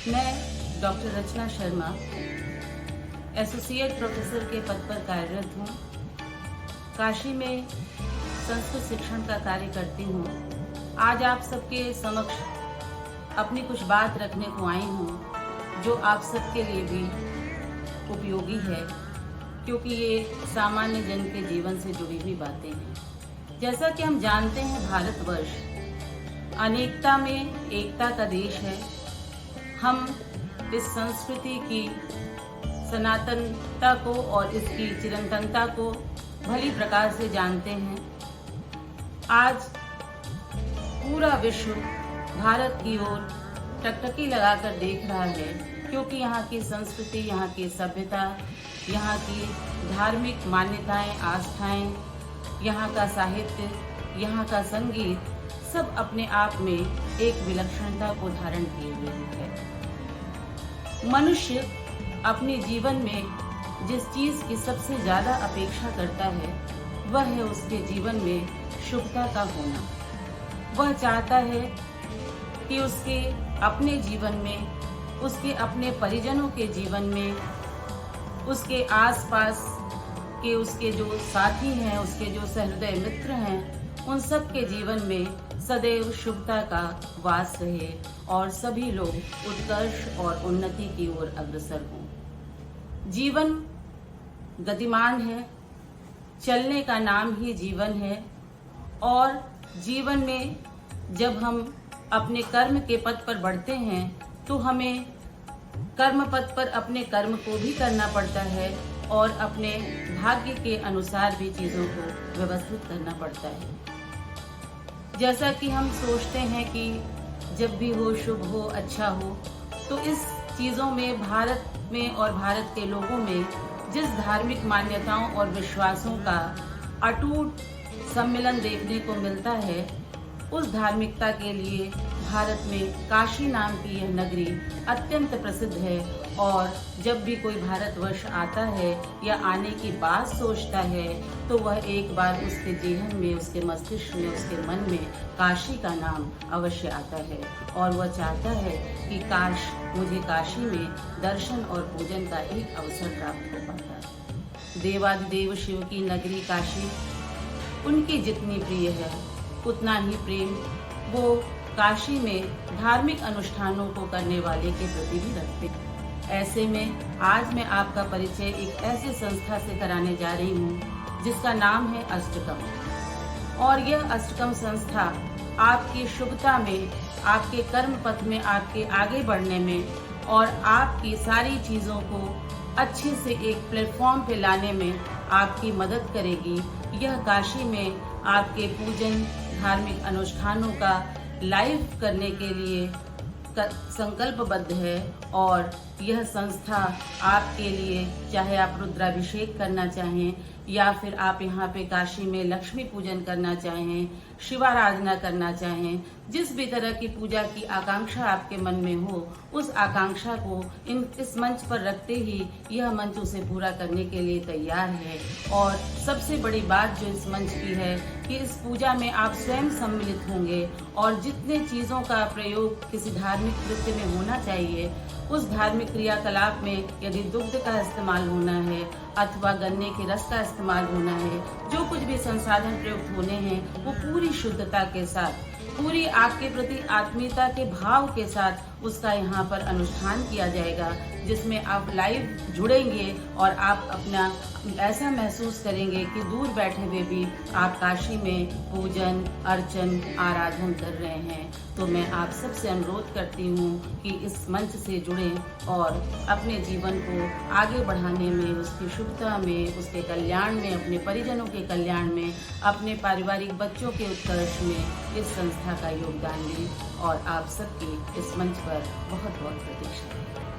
मैं डॉक्टर रचना Sharma associate professor के पद पर कार्यरत हूँ। काशी में संस्कृत शिक्षण का कार्य करती हूँ। आज आप सबके समक्ष अपनी कुछ बात रखने को आई हूँ जो आप सबके लिए भी उपयोगी है, क्योंकि ये सामान्य जन के जीवन से जुड़ी हुई बातें हैं। जैसा कि हम जानते हैं, भारतवर्ष अनेकता में एकता का देश है। हम इस संस्कृति की सनातनता को और इसकी चिरंतनता को भली प्रकार से जानते हैं। आज पूरा विश्व भारत की ओर टकटकी लगाकर देख रहा है, क्योंकि यहाँ की संस्कृति, यहाँ की सभ्यता, यहाँ की धार्मिक मान्यताएं, आस्थाएं, यहाँ का साहित्य, यहाँ का संगीत सब अपने आप में एक विलक्षणता को धारण किए हुए है। मनुष्य अपने जीवन में जिस चीज की सबसे ज्यादा अपेक्षा करता है वह है उसके जीवन में शुभता का होना। वह चाहता है कि उसके अपने जीवन में, उसके अपने परिजनों के जीवन में, उसके आसपास के उसके जो साथी हैं, उसके जो सहृदय मित्र हैं, उन सब के जीवन में सदैव शुभता का वास रहे और सभी लोग उत्कर्ष और उन्नति की ओर अग्रसर हों। जीवन गतिमान है, चलने का नाम ही जीवन है, और जीवन में जब हम अपने कर्म के पथ पर बढ़ते हैं तो हमें कर्म पथ पर अपने कर्म को भी करना पड़ता है और अपने भाग्य के अनुसार भी चीजों को व्यवस्थित करना पड़ता है। जैसा कि हम सोचते हैं कि जब भी हो, शुभ हो, अच्छा हो, तो इस चीजों में भारत में और भारत के लोगों में जिस धार्मिक मान्यताओं और विश्वासों का अटूट सम्मिलन देखने को मिलता है, उस धार्मिकता के लिए भारत में काशी नाम की यह नगरी अत्यंत प्रसिद्ध है। और जब भी कोई भारतवर्ष आता है या आने की बात सोचता है तो वह एक बार उसके जेहन में, उसके मस्तिष्क में, उसके मन में काशी का नाम अवश्य आता है और वह चाहता है कि काश मुझे काशी में दर्शन और पूजन का एक अवसर प्राप्त हो पाता। देवादिदेव शिव की नगरी काशी उनकी जितनी प्रिय है, उतना ही प्रेम वो काशी में धार्मिक अनुष्ठानों को करने वाले के प्रति भी रखते हैं। ऐसे में आज मैं आपका परिचय एक ऐसी संस्था से कराने जा रही हूँ जिसका नाम है अष्टकम। और यह अष्टकम संस्था आपकी शुभता में, आपके कर्म पथ में, आपके आगे बढ़ने में और आपकी सारी चीजों को अच्छे से एक प्लेटफॉर्म पे लाने में आपकी मदद करेगी। यह काशी में आपके पूजन, धार्मिक अनुष्ठानों का लाइव करने के लिए संकल्पबद्ध है। और यह संस्था आपके लिए, चाहे आप रुद्राभिषेक करना चाहें या फिर आप यहाँ पे काशी में लक्ष्मी पूजन करना चाहें, शिवाराधना करना चाहें, जिस भी तरह की पूजा की आकांक्षा आपके मन में हो, उस आकांक्षा को इस मंच पर रखते ही यह मंच उसे पूरा करने के लिए तैयार है। और सबसे बड़ी बात जो इस मंच की है कि इस पूजा में आप स्वयं सम्मिलित होंगे और जितने चीजों का प्रयोग किसी धार्मिक कृत्य में होना चाहिए, उस धार्मिक क्रियाकलाप में यदि दुग्ध का इस्तेमाल होना है अथवा गन्ने के रस का इस्तेमाल होना है, जो कुछ भी संसाधन प्रयुक्त होने हैं वो पूरी शुद्धता के साथ, पूरी आपके प्रति आत्मीयता के भाव के साथ उसका यहाँ पर अनुष्ठान किया जाएगा, जिसमें आप लाइव जुड़ेंगे और आप अपना ऐसा महसूस करेंगे कि दूर बैठे हुए भी आप काशी में पूजन, अर्चन, आराधन कर रहे हैं। तो मैं आप सबसे अनुरोध करती हूँ कि इस मंच से जुड़ें और अपने जीवन को आगे बढ़ाने में, उसकी शुभता में, उसके कल्याण में, अपने परिजनों के कल्याण में, अपने पारिवारिक बच्चों के उत्कर्ष में इस संस्था का योगदान दें। और आप सबकी इस मंच पर बहुत बहुत प्रतीक्षा है।